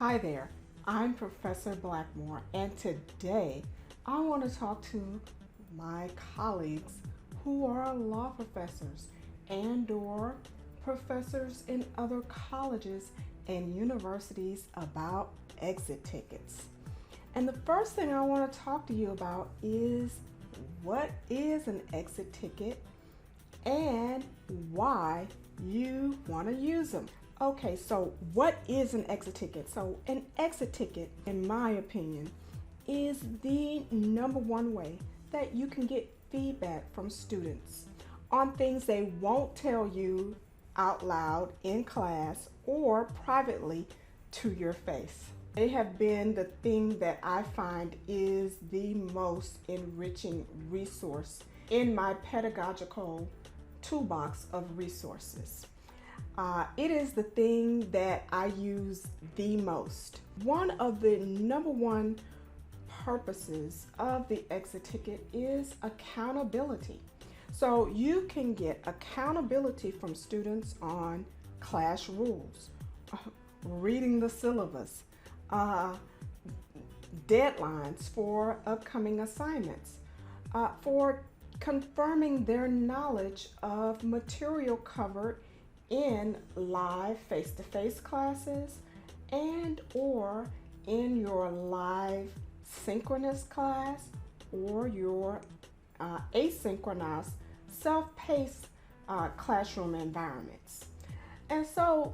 Hi there, I'm Professor Blackmore, and today I want to talk to my colleagues who are law professors and/or professors in other colleges and universities about exit tickets. And the first thing I want to talk to you about is what is an exit ticket and why you want to use them. Okay, so what is an exit ticket? So an exit ticket, in my opinion, is the number one way that you can get feedback from students on things they won't tell you out loud in class or privately to your face. They have been the thing that I find is the most enriching resource in my pedagogical toolbox of resources. It is the thing that I use the most. One of the number one purposes of the exit ticket is accountability. So you can get accountability from students on class rules, reading the syllabus, deadlines for upcoming assignments, for confirming their knowledge of material covered in live face-to-face classes and or in your live synchronous class or your asynchronous self-paced classroom environments. And so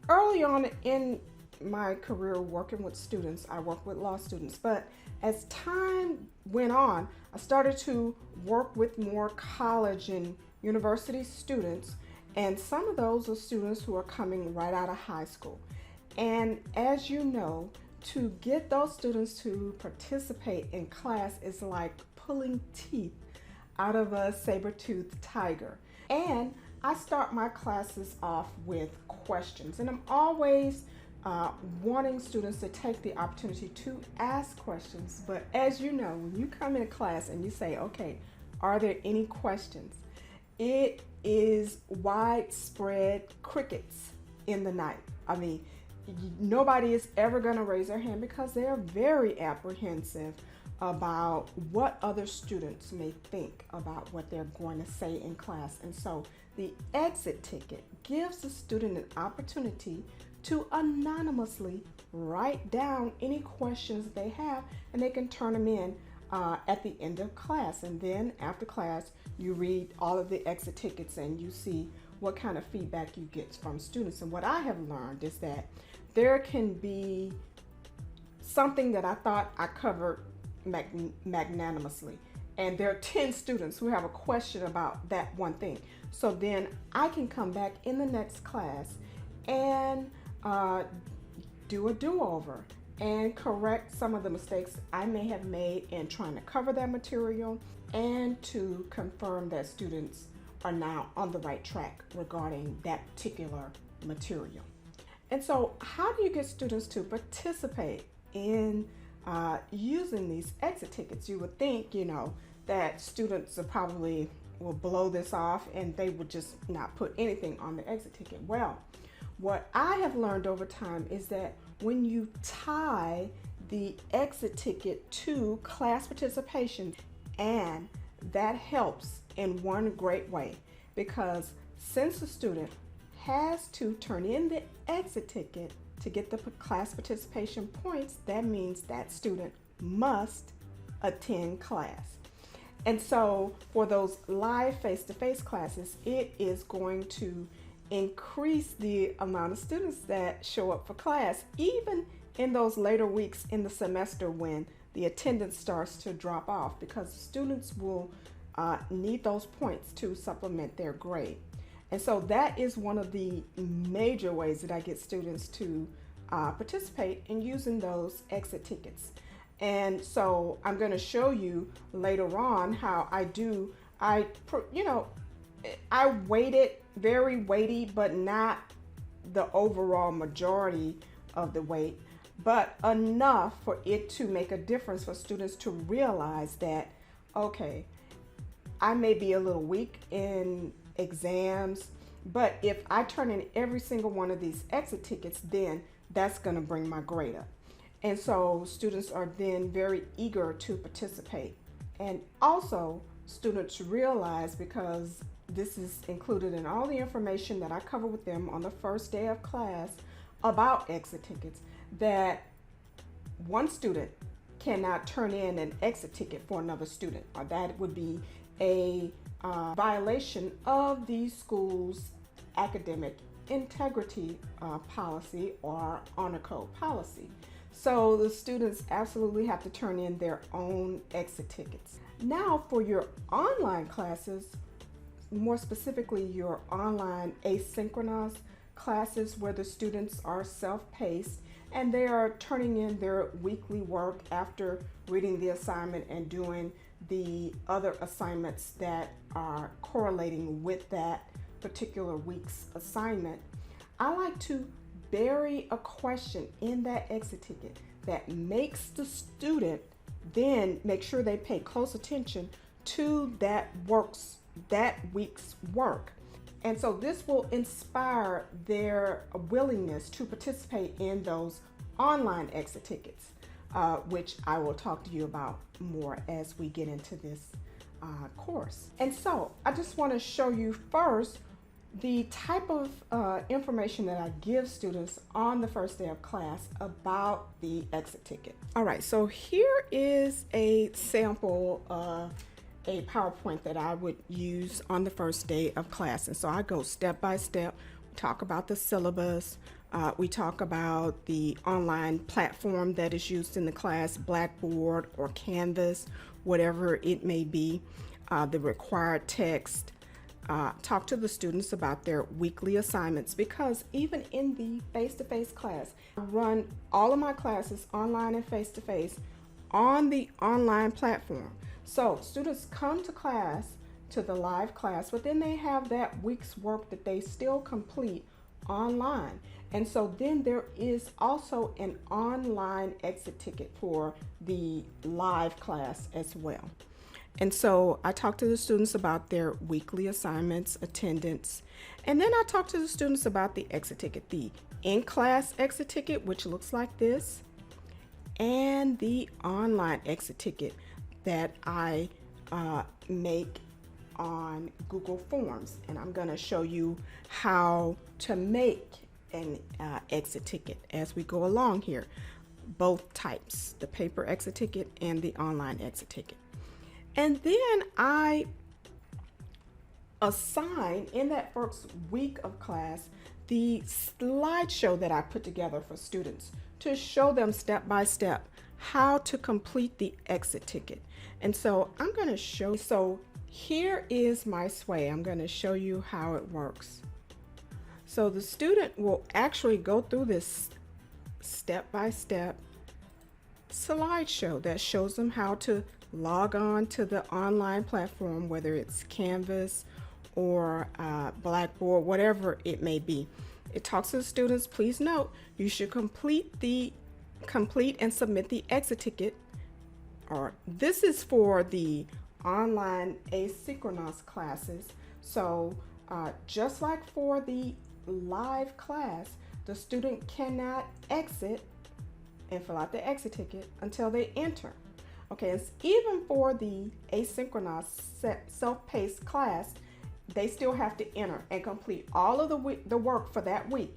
early on in my career working with students, I worked with law students, but as time went on, I started to work with more college and university students, and some of those are students who are coming right out of high school. And as you know, to get those students to participate in class is like pulling teeth out of a saber-toothed tiger. And I start my classes off with questions, and I'm always wanting students to take the opportunity to ask questions. But as you know, when you come into class and you say, okay, are there any questions? It is widespread crickets in the night. I mean, nobody is ever going to raise their hand because they're very apprehensive about what other students may think about what they're going to say in class. And so the exit ticket gives the student an opportunity to anonymously write down any questions they have, and they can turn them in at the end of class. And then after class, you read all of the exit tickets and you see what kind of feedback you get from students. And what I have learned is that there can be something that I thought I covered magnanimously, and there are 10 students who have a question about that one thing. So then I can come back in the next class and do a do-over and correct some of the mistakes I may have made in trying to cover that material, and to confirm that students are now on the right track regarding that particular material. And so how do you get students to participate in using these exit tickets? You would think, that students probably will blow this off and they would just not put anything on the exit ticket. Well, what I have learned over time is that when you tie the exit ticket to class participation, and that helps in one great way, because since the student has to turn in the exit ticket to get the class participation points, that means that student must attend class. And so for those live face-to-face classes, it is going to increase the amount of students that show up for class, even in those later weeks in the semester when the attendance starts to drop off, because students will need those points to supplement their grade. And so that is one of the major ways that I get students to participate in using those exit tickets. And so I'm going to show you later on how I weighted very weighty, but not the overall majority of the weight, but enough for it to make a difference for students to realize that, okay, I may be a little weak in exams, but if I turn in every single one of these exit tickets, then that's going to bring my grade up. And so students are then very eager to participate. And also students realize, because this is included in all the information that I cover with them on the first day of class about exit tickets, that one student cannot turn in an exit ticket for another student, or that would be a violation of the school's academic integrity policy, or honor code policy. So the students absolutely have to turn in their own exit tickets. Now for your online classes, more specifically your online asynchronous classes, where the students are self-paced and they are turning in their weekly work after reading the assignment and doing the other assignments that are correlating with that particular week's assignment, I like to bury a question in that exit ticket that makes the student then make sure they pay close attention to that week's work. And so this will inspire their willingness to participate in those online exit tickets, which I will talk to you about more as we get into this course. And so I just want to show you first the type of information that I give students on the first day of class about the exit ticket. All right, so here is a sample of a PowerPoint that I would use on the first day of class. And so I go step by step, talk about the syllabus, we talk about the online platform that is used in the class, Blackboard or Canvas, whatever it may be, the required text, talk to the students about their weekly assignments, because even in the face-to-face class, I run all of my classes online and face-to-face on the online platform. So students come to class, to the live class, but then they have that week's work that they still complete online. And so then there is also an online exit ticket for the live class as well. And so I talk to the students about their weekly assignments, attendance, and then I talk to the students about the exit ticket, the in-class exit ticket, which looks like this, and the online exit ticket that I make on Google Forms. And I'm going to show you how to make an exit ticket as we go along here, both types, the paper exit ticket and the online exit ticket. And then I assign in that first week of class the slideshow that I put together for students to show them step by step how to complete the exit ticket. And so I'm going to show, so here is my sway. I'm going to show you how it works. So the student will actually go through this step by step slideshow that shows them how to log on to the online platform, whether it's Canvas or Blackboard, whatever it may be. It talks to the students, please note, you should complete and submit the exit ticket, or this is for the online asynchronous classes. So just like for the live class, the student cannot exit and fill out the exit ticket until they enter. Okay, it's even for the asynchronous self-paced class, they still have to enter and complete all of the work for that week.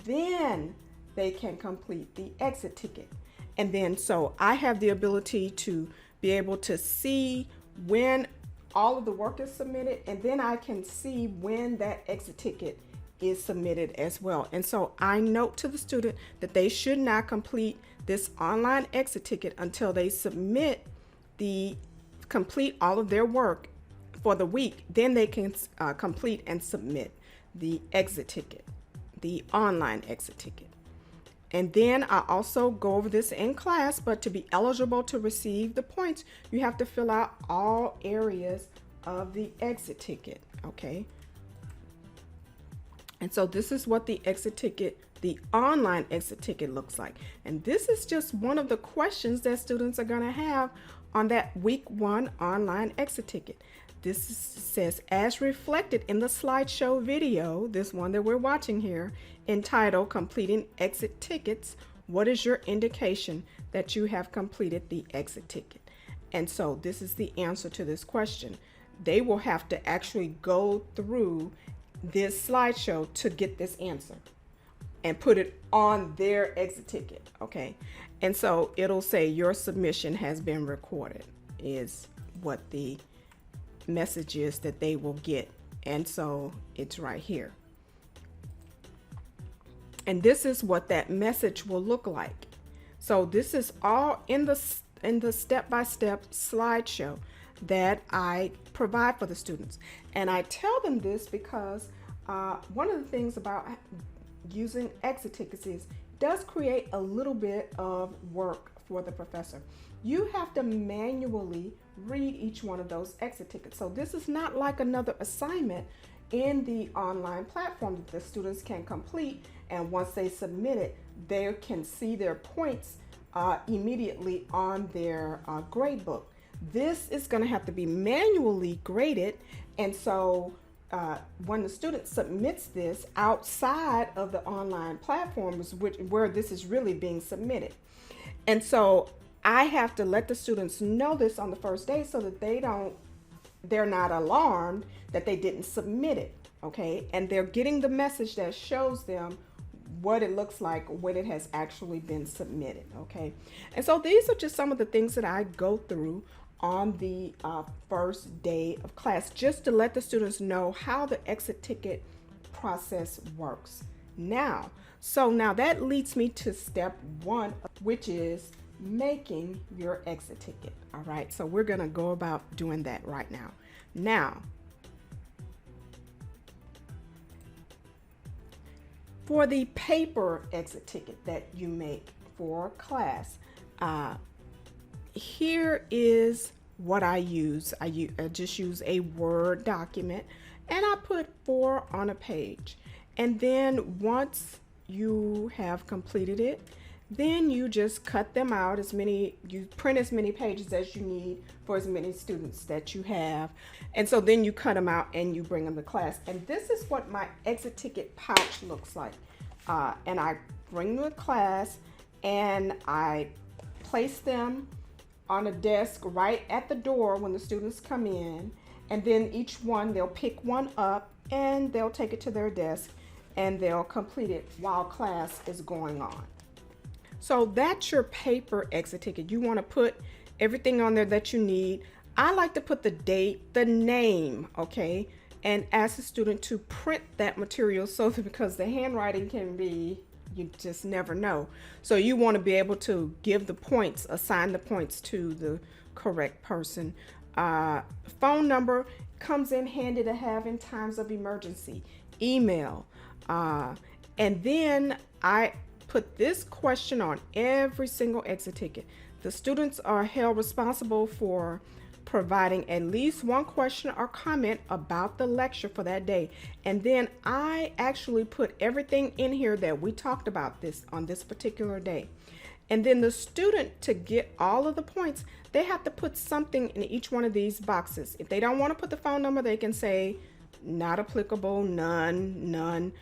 Then they can complete the exit ticket. And then so I have the ability to be able to see when all of the work is submitted, and then I can see when that exit ticket is submitted as well. And so I note to the student that they should not complete this online exit ticket until they complete all of their work for the week. Then they can complete and submit the exit ticket, the online exit ticket. And then I also go over this in class, but to be eligible to receive the points, you have to fill out all areas of the exit ticket, okay? And so this is what the exit ticket, the online exit ticket looks like. And this is just one of the questions that students are gonna have on that week 1 online exit ticket. Says, as reflected in the slideshow video, this one that we're watching here, entitled Completing Exit Tickets. What is your indication that you have completed the exit ticket? And so this is the answer to this question. They will have to actually go through this slideshow to get this answer and put it on their exit ticket, okay? And so it'll say your submission has been recorded is what the message is that they will get. And so it's right here. And this is what that message will look like. So this is all in the step-by-step slideshow that I provide for the students. And I tell them this because one of the things about using exit tickets is it does create a little bit of work for the professor. You have to manually read each one of those exit tickets. So this is not like another assignment in the online platform that the students can complete, and once they submit it, they can see their points immediately on their grade book. This is going to have to be manually graded, and so when the student submits this outside of the online platforms, where this is really being submitted, and so I have to let the students know this on the first day so that they're not alarmed that they didn't submit it, okay? And they're getting the message that shows them what it looks like when it has actually been submitted, okay? And so these are just some of the things that I go through on the first day of class, just to let the students know how the exit ticket process works. Now that leads me to step one, which is making your exit ticket. All right, so we're gonna go about doing that right now. Now, for the paper exit ticket that you make for class, here is what I use. I just use a Word document, and I put 4 on a page. And then once you have completed it, then you just cut them out, you print as many pages as you need for as many students that you have. And so then you cut them out and you bring them to class. And this is what my exit ticket pouch looks like. And I bring them to class and I place them on a desk right at the door when the students come in. And then each one, they'll pick one up and they'll take it to their desk and they'll complete it while class is going on. So that's your paper exit ticket. You want to put everything on there that you need. I like to put the date, the name, okay, and ask the student to print that material so that, because the handwriting can be, you just never know. So you want to be able to give the points, assign the points to the correct person. Phone number comes in handy to have in times of emergency. Email. And then I put this question on every single exit ticket. The students are held responsible for providing at least one question or comment about the lecture for that day. And then I actually put everything in here that we talked about on this particular day. And then the student, to get all of the points, they have to put something in each one of these boxes. If they don't want to put the phone number, they can say not applicable, none.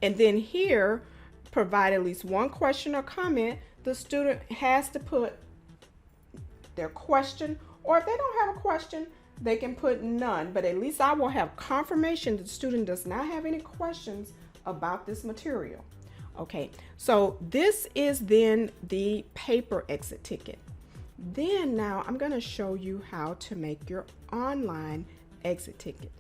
And then here, provide at least one question or comment. The student has to put their question, or if they don't have a question, they can put none, but at least I will have confirmation that the student does not have any questions about this material. Okay, so this is then the paper exit ticket. Then now I'm going to show you how to make your online exit ticket.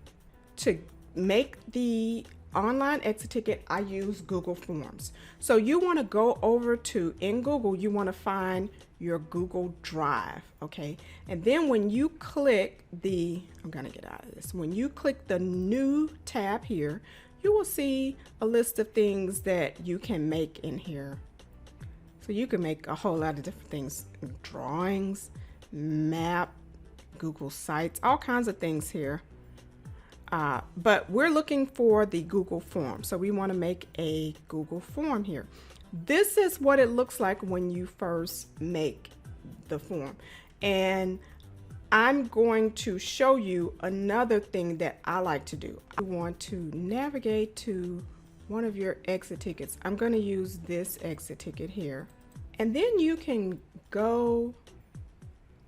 To make the online exit ticket, I use Google Forms. So you want to go over to, in Google, you want to find your Google Drive, okay? And then when you click I'm gonna get out of this. When you click the new tab here, you will see a list of things that you can make in here. So you can make a whole lot of different things: drawings, map, Google Sites, all kinds of things here. But we're looking for the Google form. So we want to make a Google form here. This is what it looks like when you first make the form. And I'm going to show you another thing that I like to do. I want to navigate to one of your exit tickets. I'm going to use this exit ticket here. And then you can go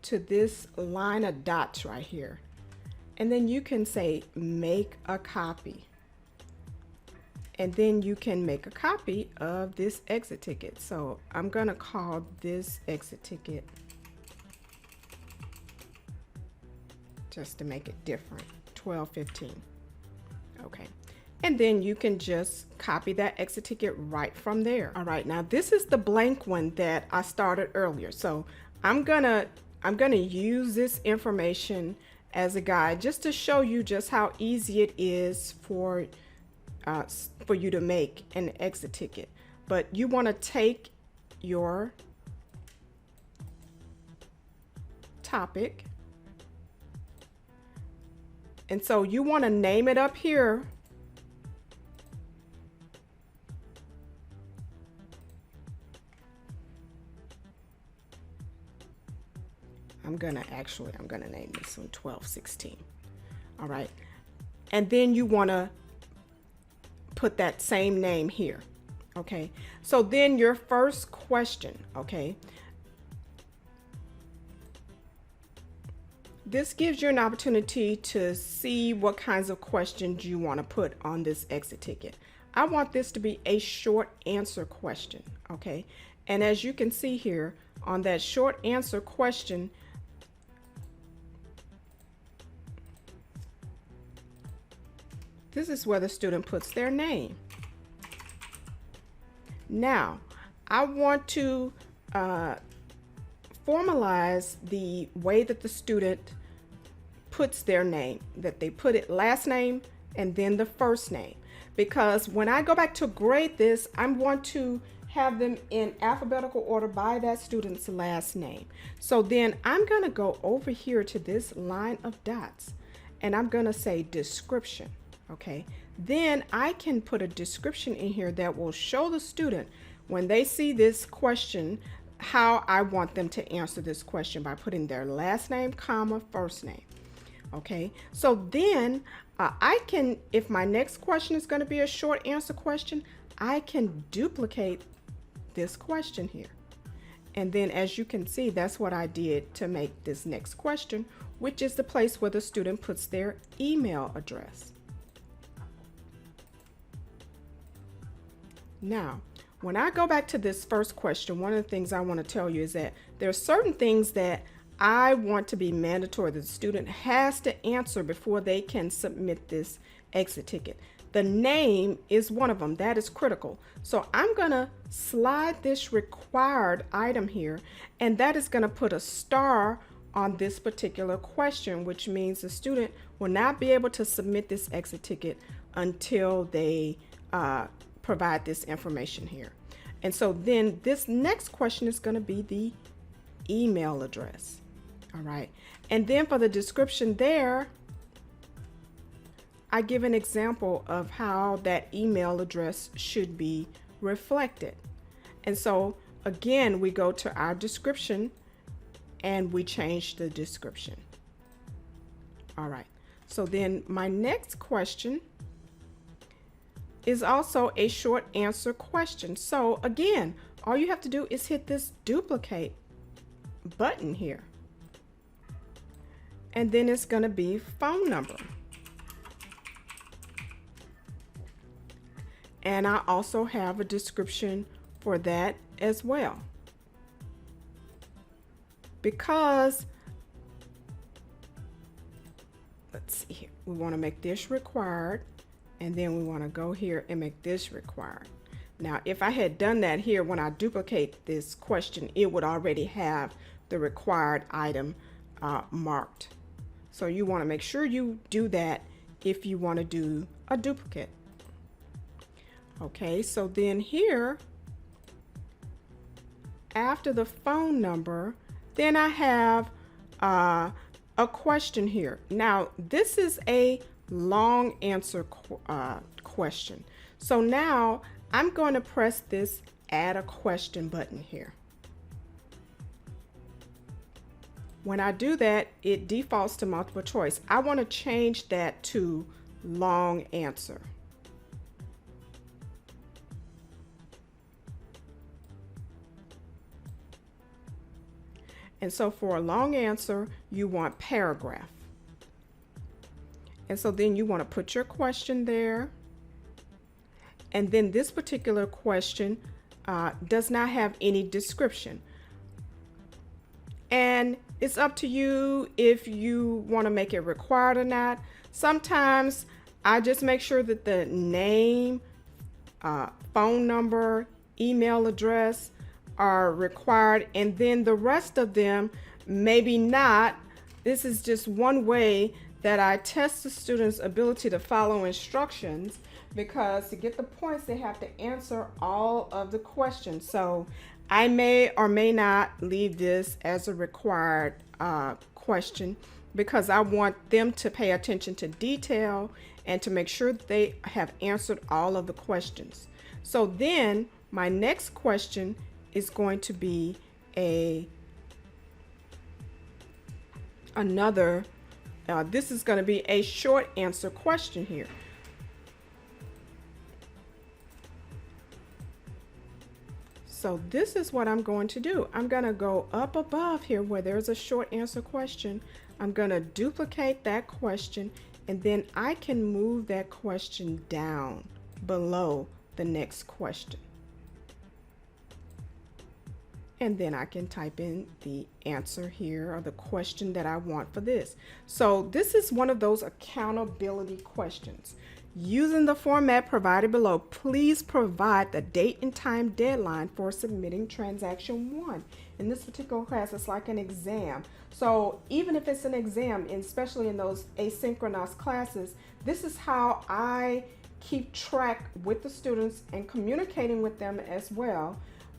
to this line of dots right here. And then you can say, make a copy. And then you can make a copy of this exit ticket. So I'm going to call this exit ticket, just to make it different, 12:15. Okay. And then you can just copy that exit ticket right from there. All right, now this is the blank one that I started earlier. So I'm gonna use this information as a guide just to show you just how easy it is for you to make an exit ticket. But you want to take your topic, and so you want to name it up here. I'm gonna name this one 12:16. All right, and then you want to put that same name here. Okay, so then your first question, okay, this gives you an opportunity to see what kinds of questions you want to put on this exit ticket. I want this to be a short answer question. Okay, and as you can see here on that short answer question, this is where the student puts their name. Now, I want to formalize the way that the student puts their name, that they put it last name and then the first name. Because when I go back to grade this, I want to have them in alphabetical order by that student's last name. So then I'm going to go over here to this line of dots and I'm going to say description. Okay, then I can put a description in here that will show the student when they see this question how I want them to answer this question by putting their last name, comma, first name. Okay, so then I can, if my next question is going to be a short answer question, I can duplicate this question here. And then as you can see, that's what I did to make this next question, which is the place where the student puts their email address. Now, when I go back to this first question, one of the things I want to tell you is that there are certain things that I want to be mandatory that the student has to answer before they can submit this exit ticket. The name is one of them. That is critical. So I'm going to slide this required item here, and that is going to put a star on this particular question, which means the student will not be able to submit this exit ticket until they provide this information here. And so then this next question is going to be the email address. All right. And then for the description there, I give an example of how that email address should be reflected. And so again, we go to our description and we change the description. All right. So then my next question is also a short answer question. So again, all you have to do is hit this duplicate button here. And then it's going to be phone number. And I also have a description for that as well. Because, let's see here, we want to make this required. And then we want to go here and make this required. Now, if I had done that here, when I duplicate this question, it would already have the required item marked. So you want to make sure you do that if you want to do a duplicate. Okay, so then here, after the phone number, then I have a question here. Now, this is a long answer question. So now I'm going to press this add a question button here. When I do that, it defaults to multiple choice. I want to change that to long answer. And so for a long answer, you want paragraph. And so then you want to put your question there. And then this particular question does not have any description. And it's up to you if you want to make it required or not. Sometimes I just make sure that the name, phone number, email address are required, and then the rest of them maybe not. This is just one way that I test the students' ability to follow instructions, because to get the points they have to answer all of the questions. So I may or may not leave this as a required question, because I want them to pay attention to detail and to make sure that they have answered all of the questions. So then my next question is going to be another, this is going to be a short answer question here. So this is what I'm going to do. I'm going to go up above here where there's a short answer question. I'm going to duplicate that question, and then I can move that question down below the next question. And then I can type in the answer here, or the question that I want for this. So this is one of those accountability questions. Using the format provided below, please provide the date and time deadline for submitting transaction 1. In this particular class, it's like an exam. So even if it's an exam, and especially in those asynchronous classes, this is how I keep track with the students and communicating with them as well,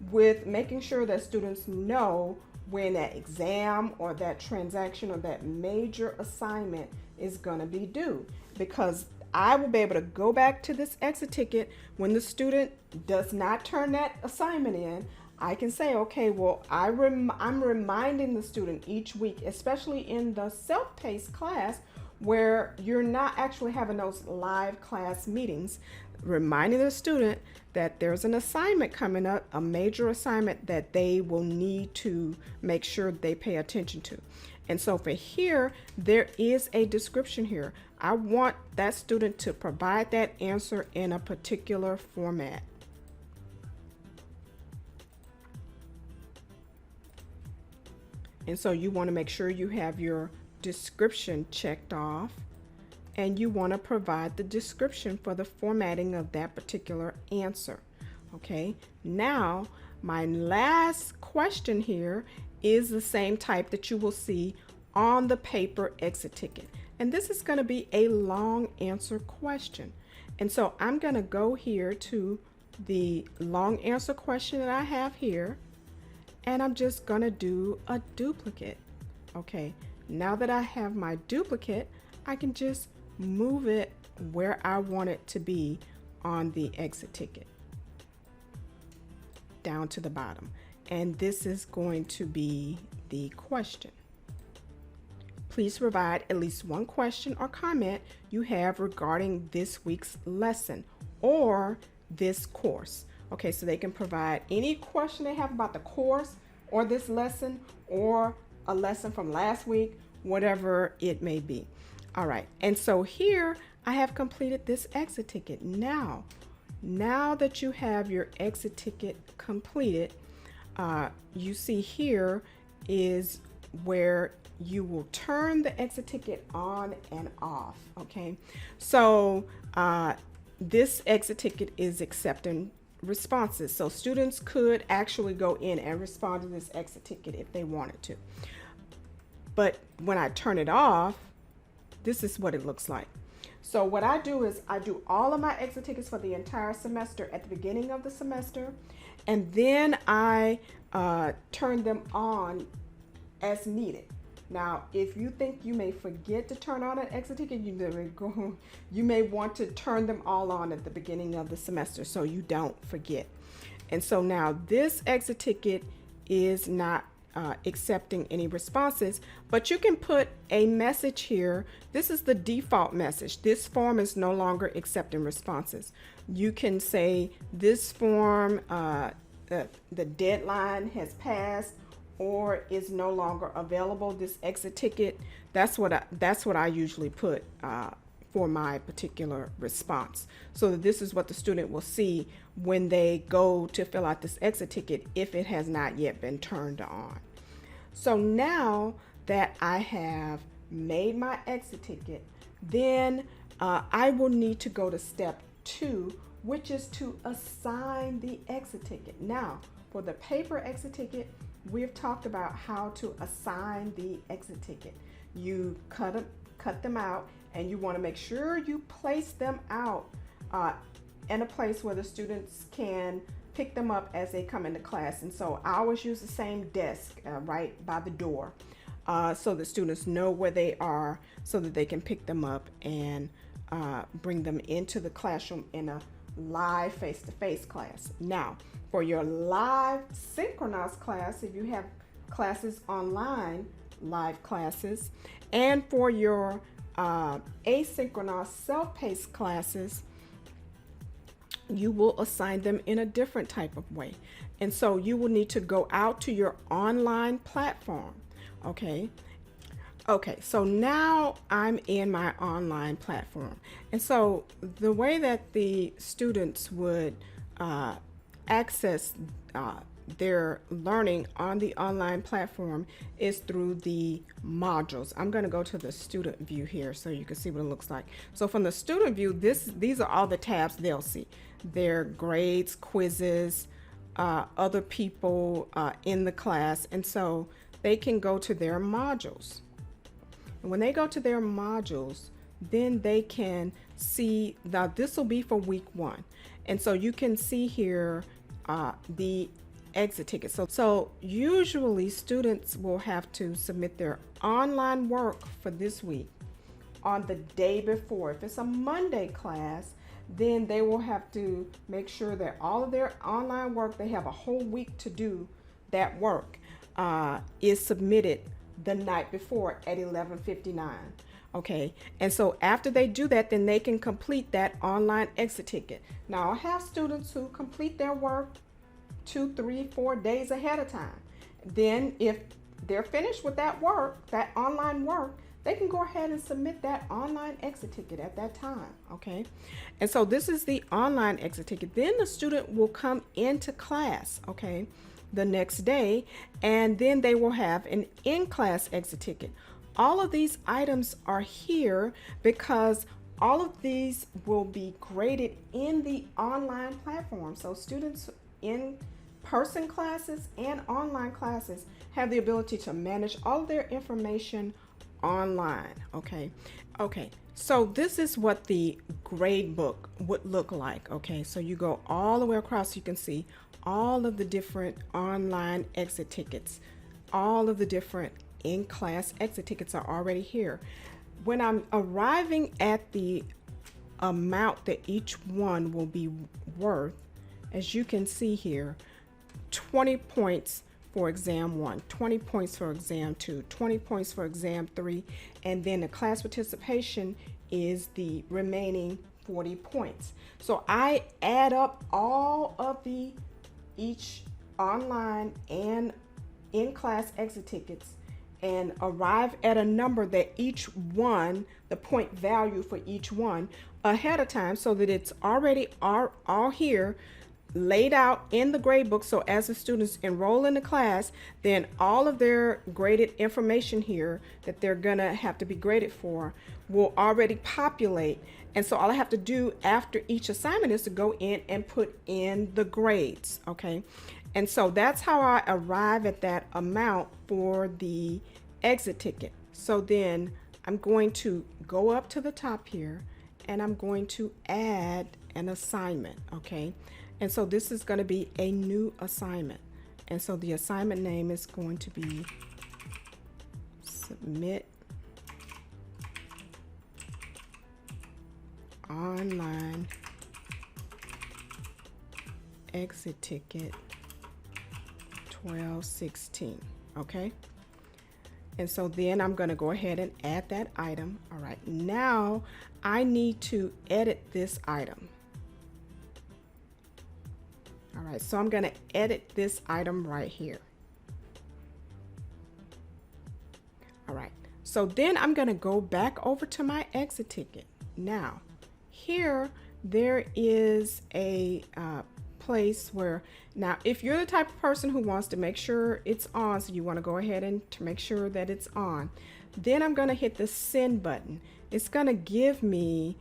with making sure that students know when that exam or that transaction or that major assignment is going to be due, because I will be able to go back to this exit ticket when the student does not turn that assignment in. I can say, okay, well, I'm reminding the student each week, especially in the self-paced class where you're not actually having those live class meetings, reminding the student that there's an assignment coming up, a major assignment that they will need to make sure they pay attention to. And so for here, there is a description here. I want that student to provide that answer in a particular format. And so you want to make sure you have your description checked off, and you want to provide the description for the formatting of that particular answer. Okay, now my last question here is the same type that you will see on the paper exit ticket. And this is going to be a long answer question. And so I'm going to go here to the long answer question that I have here, and I'm just going to do a duplicate. Okay, now that I have my duplicate, I can just move it where I want it to be on the exit ticket, down to the bottom. And this is going to be the question. Please provide at least one question or comment you have regarding this week's lesson or this course. Okay, so they can provide any question they have about the course or this lesson or a lesson from last week, whatever it may be. All right, and so here I have completed this exit ticket. Now that you have your exit ticket completed, you see here is where you will turn the exit ticket on and off. Okay, so this exit ticket is accepting responses. So students could actually go in and respond to this exit ticket if they wanted to. But when I turn it off, this is what it looks like. So what I do is I do all of my exit tickets for the entire semester at the beginning of the semester, and then I turn them on as needed. Now, if you think you may forget to turn on an exit ticket, you may want to turn them all on at the beginning of the semester so you don't forget. And so now this exit ticket is not accepting any responses, but you can put a message here. This is the default message. This form is no longer accepting responses. You can say this form, the deadline has passed, or is no longer available, this exit ticket, that's what I usually put for my particular response. So that this is what the student will see when they go to fill out this exit ticket if it has not yet been turned on. So now that I have made my exit ticket, then I will need to go to step 2, which is to assign the exit ticket. Now, for the paper exit ticket, we've talked about how to assign the exit ticket. You cut them out, and you want to make sure you place them out in a place where the students can pick them up as they come into class. And so I always use the same desk right by the door, so the students know where they are, so that they can pick them up and bring them into the classroom in a live face-to-face class. Now, for your live synchronous class, if you have classes online, live classes, and for your asynchronous self-paced classes, you will assign them in a different type of way. And so you will need to go out to your online platform. Okay, so now I'm in my online platform. And so the way that the students would access their learning on the online platform is through the modules. I'm going to go to the student view here so you can see what it looks like. So from the student view, these are all the tabs they'll see. Their grades, quizzes, other people in the class, and so they can go to their modules. And when they go to their modules, then they can see, now this will be for week 1. And so you can see here the exit ticket. So usually students will have to submit their online work for this week on the day before. If it's a Monday class, then they will have to make sure that all of their online work, they have a whole week to do that work, is submitted the night before at 11:59. Okay, and so after they do that, then they can complete that online exit ticket. Now I have students who complete their work 2, 3, 4 days ahead of time. Then if they're finished with that work, that online work, they can go ahead and submit that online exit ticket at that time. Okay, and so this is the online exit ticket. Then the student will come into class, okay, the next day, and then they will have an in-class exit ticket. All of these items are here because all of these will be graded in the online platform. So students in person classes and online classes have the ability to manage all of their information online. Okay, so this is what the grade book would look like. Okay, so you go all the way across, you can see all of the different online exit tickets, all of the different in-class exit tickets are already here. When I'm arriving at the amount that each one will be worth, as you can see here, 20 points for exam 1, 20 points for exam 2, 20 points for exam 3, and then the class participation is the remaining 40 points. So I add up all of each online and in-class exit tickets and arrive at a number that each one, the point value for each one, ahead of time, so that it's already all here laid out in the grade book. So as the students enroll in the class, then all of their graded information here that they're gonna have to be graded for will already populate. And so all I have to do after each assignment is to go in and put in the grades. Okay, and so that's how I arrive at that amount for the exit ticket. So then I'm going to go up to the top here and I'm going to add an assignment. Okay, and so this is going to be a new assignment, and so the assignment name is going to be submit online exit ticket 1216. Okay, and so then I'm going to go ahead and add that item. All right, now I need to edit this item. All right, so I'm going to edit this item right here. All right, so then I'm going to go back over to my exit ticket. Now, here there is a place where, now if you're the type of person who wants to make sure it's on, so you want to go ahead and to make sure that it's on, then I'm going to hit the send button. It's going to give me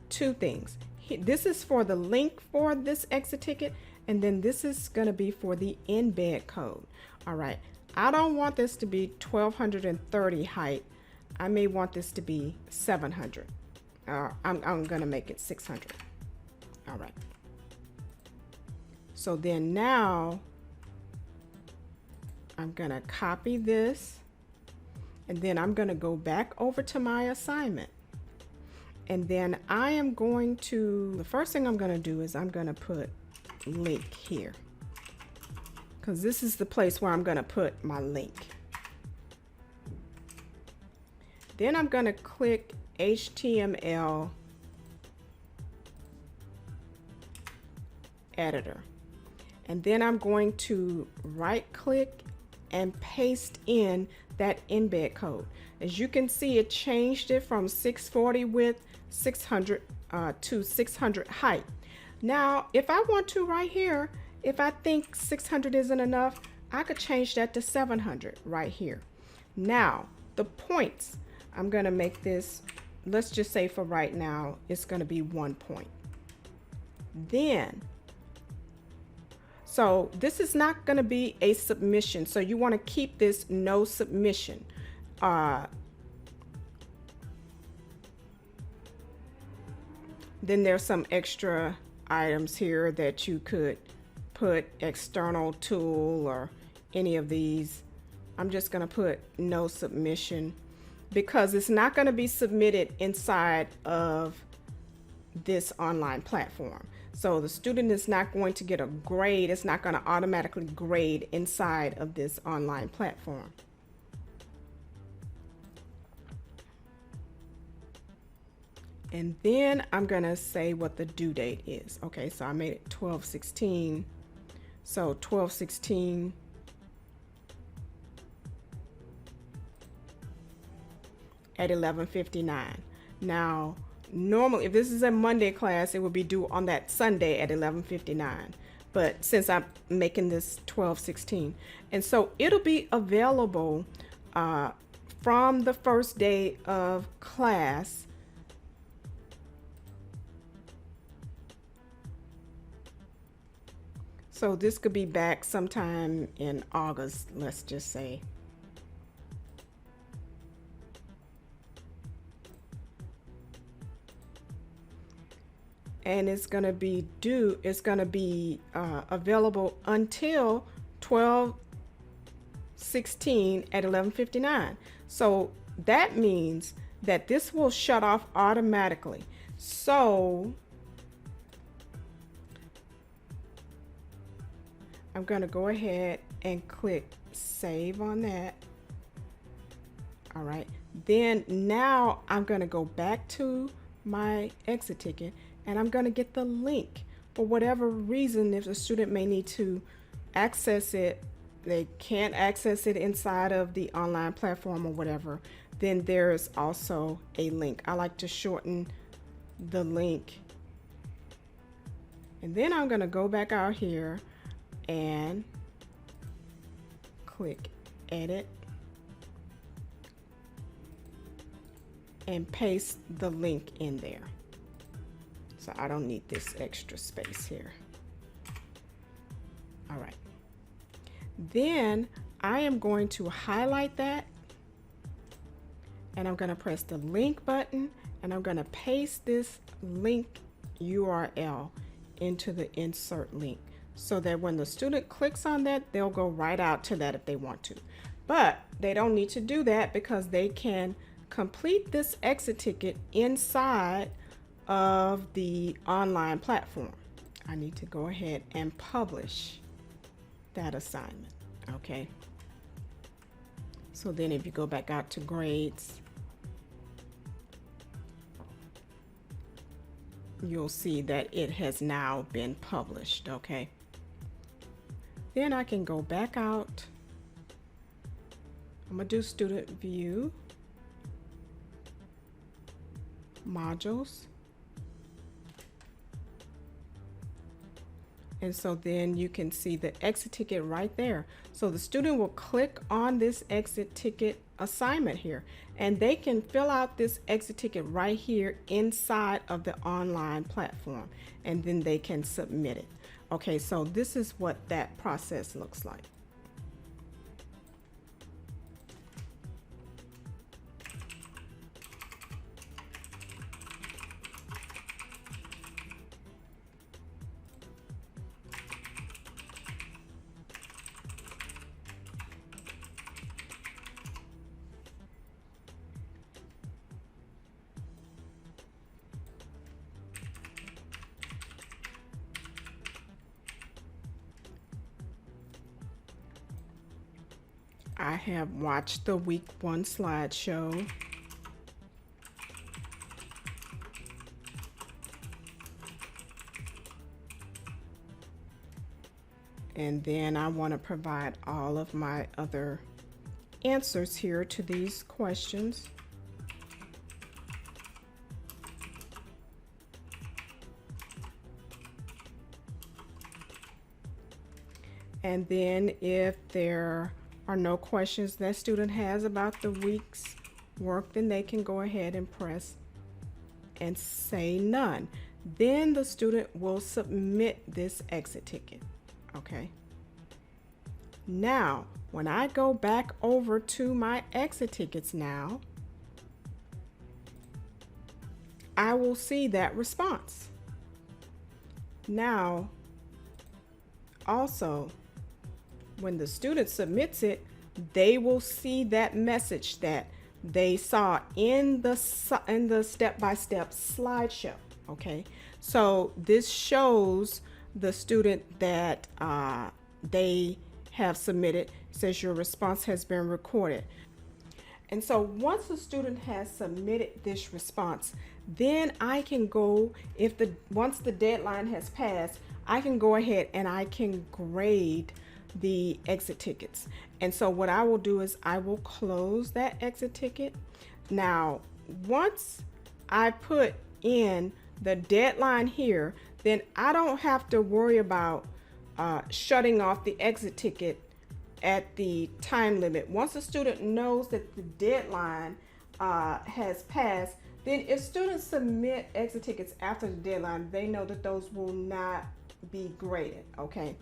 two things. This is for the link for this exit ticket, and then this is going to be for the embed code. All right, I don't want this to be 1230 height. I may want this to be 700. I'm going to make it 600. All right. So then now I'm going to copy this, and then I'm going to go back over to my assignment. And then I am going to, the first thing I'm going to do is I'm going to put link here, because this is the place where I'm going to put my link. Then I'm going to click HTML editor. And then I'm going to right click and paste in that embed code. As you can see, it changed it from 640 width, 600 to 600 height. Now, if I want to right here, if I think 600 isn't enough, I could change that to 700 right here. Now, the points, I'm going to make this, let's just say for right now, it's going to be 1 point. Then, so this is not going to be a submission. So you want to keep this no submission. Then there's some extra items here that you could put external tool or any of these. I'm just going to put no submission because it's not going to be submitted inside of this online platform. So the student is not going to get a grade. It's not going to automatically grade inside of this online platform. And then I'm going to say what the due date is. Okay, so I made it 12/16. So 12/16. At 11:59. Now, normally, if this is a Monday class, it would be due on that Sunday at 11:59. But since I'm making this 12/16, and so it'll be available from the first day of class. So this could be back sometime in August, let's just say. And it's going to be due, it's going to be available until 12/16 at 11:59. So that means that this will shut off automatically. So I'm going to go ahead and click save on that. All right. Then now I'm going to go back to my exit ticket, and I'm going to get the link. For whatever reason, if the student may need to access it, they can't access it inside of the online platform or whatever, then there's also a link. I like to shorten the link. And then I'm going to go back out here and click edit and paste the link in there. So I don't need this extra space here. All right. Then I am going to highlight that, and I'm going to press the link button, and I'm going to paste this link URL into the insert link so that when the student clicks on that, they'll go right out to that if they want to. But they don't need to do that because they can complete this exit ticket inside of the online platform. I need to go ahead and publish that assignment. Okay. So then if you go back out to grades, you'll see that it has now been published. Okay. Then I can go back out I'm going to do student view, modules. And so then you can see the exit ticket right there. So the student will click on this exit ticket assignment here, and they can fill out this exit ticket right here inside of the online platform, and then they can submit it. Okay, so this is what that process looks like. I have watched the week 1 slideshow. And then I want to provide all of my other answers here to these questions. And then if there are no questions that student has about the week's work, then they can go ahead and press and say none. Then the student will submit this exit ticket. Okay. Now, when I go back over to my exit tickets now, I will see that response. Now, also, when the student submits it, they will see that message that they saw in the step-by-step slideshow. Okay, so this shows the student that they have submitted. It says your response has been recorded. And so once the student has submitted this response, then I can go, once the deadline has passed, I can go ahead and I can grade the exit tickets. And so what I will do is I will close that exit ticket. Now, once I put in the deadline here, then I don't have to worry about shutting off the exit ticket at the time limit. Once a student knows that the deadline has passed, then if students submit exit tickets after the deadline, they know that those will not be graded. Okay.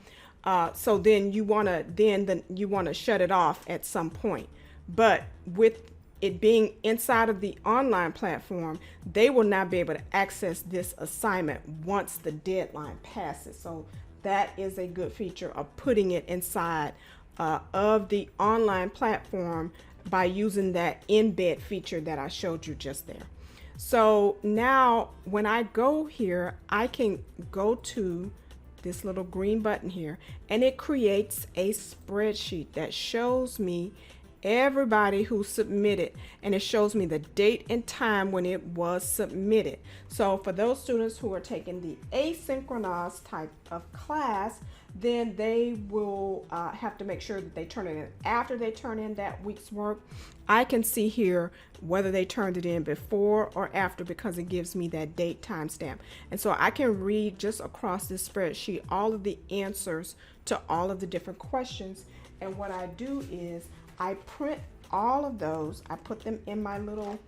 So then you want to shut it off at some point. But with it being inside of the online platform, they will not be able to access this assignment once the deadline passes. So that is a good feature of putting it inside of the online platform by using that embed feature that I showed you just there. So now when I go here, I can go to this little green button here, and it creates a spreadsheet that shows me everybody who submitted, and it shows me the date and time when it was submitted. So for those students who are taking the asynchronous type of class, then they will have to make sure that they turn it in after they turn in that week's work. I can see here whether they turned it in before or after because it gives me that date timestamp. And so I can read just across this spreadsheet all of the answers to all of the different questions. And what I do is I print all of those. I put them in my little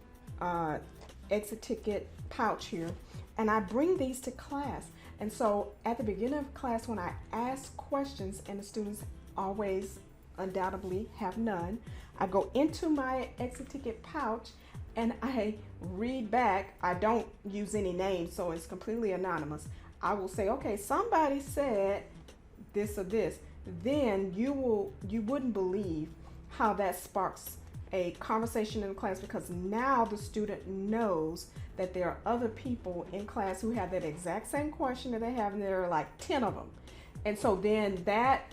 exit ticket pouch here, and I bring these to class. And so at the beginning of class, when I ask questions and the students always undoubtedly have none, I go into my exit ticket pouch and I read back. I don't use any names, so it's completely anonymous. I will say, okay, somebody said this or this. Then you wouldn't believe how that sparks a conversation in class, because now the student knows that there are other people in class who have that exact same question that they have, and there are like 10 of them. And so then that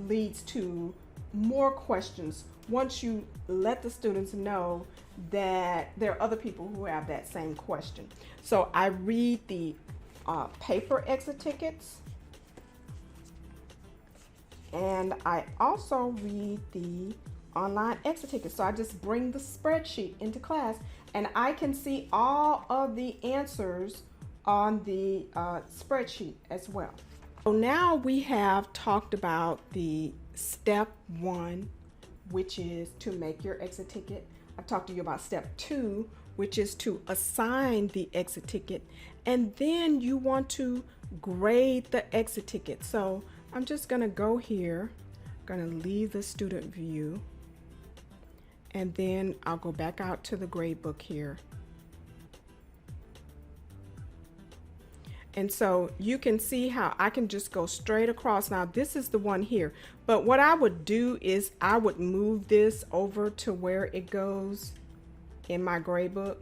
leads to more questions once you let the students know that there are other people who have that same question. So I read the paper exit tickets, and I also read the online exit tickets. So I just bring the spreadsheet into class and I can see all of the answers on the spreadsheet as well. So now we have talked about the step 1, which is to make your exit ticket. I've talked to you about step 2, which is to assign the exit ticket. And then you want to grade the exit ticket. So I'm just going to go here, going to leave the student view, and then I'll go back out to the grade book here. And so you can see how I can just go straight across. Now this is the one here, but what I would do is I would move this over to where it goes in my grade book.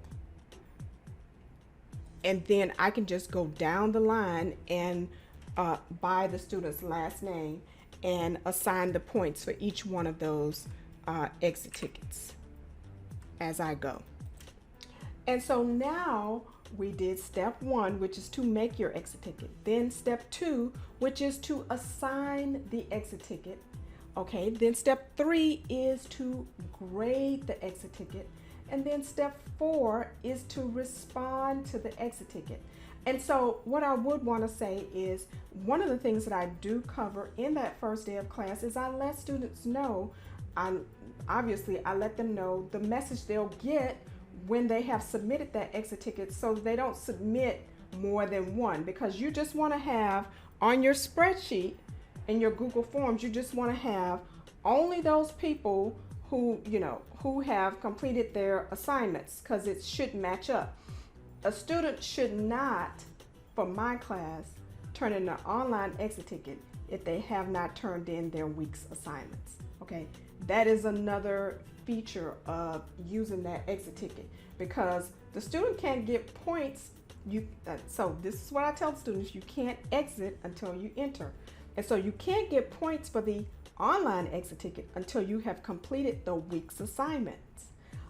And then I can just go down the line and by the student's last name and assign the points for each one of those exit tickets as I go. And so now we did step 1, which is to make your exit ticket. Then step 2, which is to assign the exit ticket. Okay, then step 3 is to grade the exit ticket. And then step 4 is to respond to the exit ticket. And so what I would want to say is one of the things that I do cover in that first day of class is I let students know, obviously I let them know the message they'll get when they have submitted that exit ticket, so they don't submit more than one, because you just want to have on your spreadsheet in your Google Forms, you just want to have only those people who, who have completed their assignments, because it should match up. A student should not, for my class, turn in an online exit ticket if they have not turned in their week's assignments. Okay, that is another feature of using that exit ticket, because the student can't get points. So this is what I tell the students: you can't exit until you enter. And so you can't get points for the online exit ticket until you have completed the week's assignments.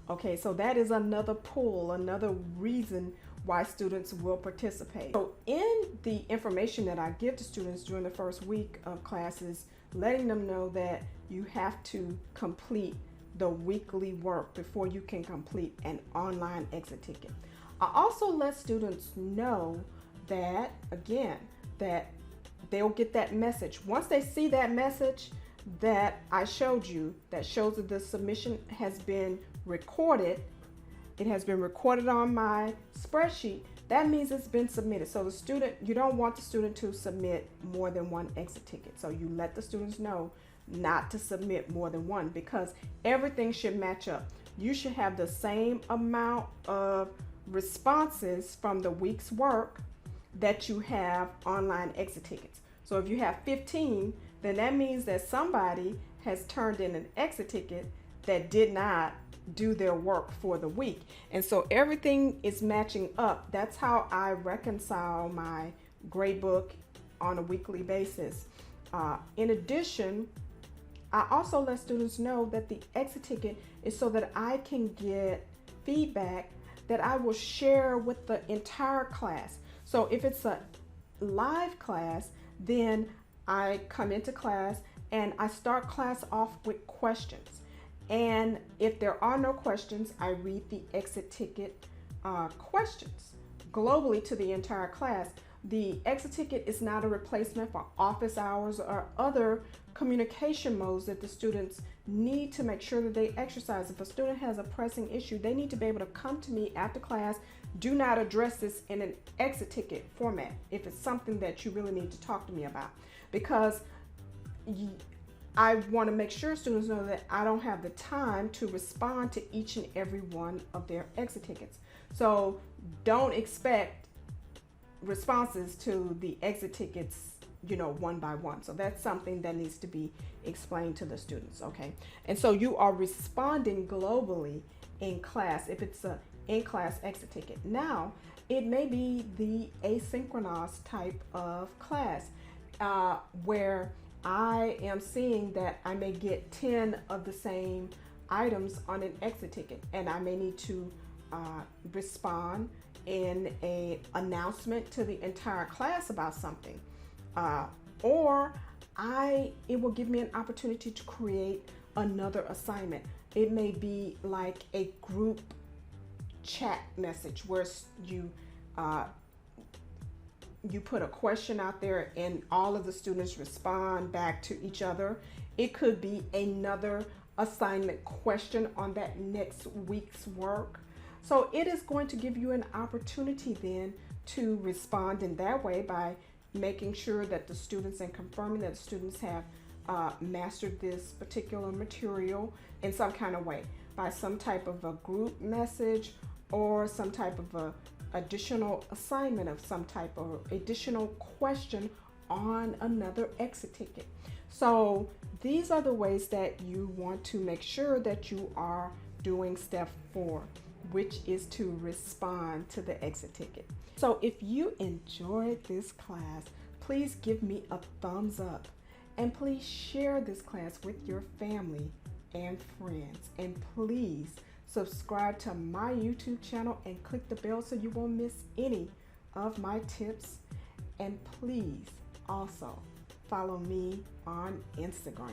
Okay, so that is another pull, another reason why students will participate. So in the information that I give to students during the first week of classes, letting them know that you have to complete the weekly work before you can complete an online exit ticket. I also let students know that, again, that they'll get that message. Once they see that message that I showed you, that shows that the submission has been recorded, it has been recorded on my spreadsheet, that means it's been submitted. So the student, you don't want the student to submit more than one exit ticket. So you let the students know not to submit more than one, because everything should match up. You should have the same amount of responses from the week's work that you have online exit tickets. So if you have 15, then that means that somebody has turned in an exit ticket that did not do their work for the week. And so everything is matching up. That's how I reconcile my grade book on a weekly basis. In addition, I also let students know that the exit ticket is so that I can get feedback that I will share with the entire class. So if it's a live class, then I come into class and I start class off with questions. And if there are no questions, I read the exit ticket questions globally to the entire class. The exit ticket is not a replacement for office hours or other communication modes that the students need to make sure that they exercise. If a student has a pressing issue, they need to be able to come to me after class. Do not address this in an exit ticket format if it's something that you really need to talk to me about, because I want to make sure students know that I don't have the time to respond to each and every one of their exit tickets. So don't expect responses to the exit tickets, one by one. So that's something that needs to be explained to the students, okay? And so you are responding globally in class if it's a in-class exit ticket. Now, it may be the asynchronous type of class where I am seeing that I may get 10 of the same items on an exit ticket, and I may need to respond in an announcement to the entire class about something, or it will give me an opportunity to create another assignment. It may be like a group chat message where you put a question out there and all of the students respond back to each other. It could be another assignment question on that next week's work. So it is going to give you an opportunity then to respond in that way by making sure that the students and confirming that the students have mastered this particular material in some kind of way, by some type of a group message or some type of a additional assignment of some type or additional question on another exit ticket. So these are the ways that you want to make sure that you are doing step 4, which is to respond to the exit ticket. So if you enjoyed this class, please give me a thumbs up and please share this class with your family and friends. And please subscribe to my YouTube channel and click the bell so you won't miss any of my tips. And please also follow me on Instagram.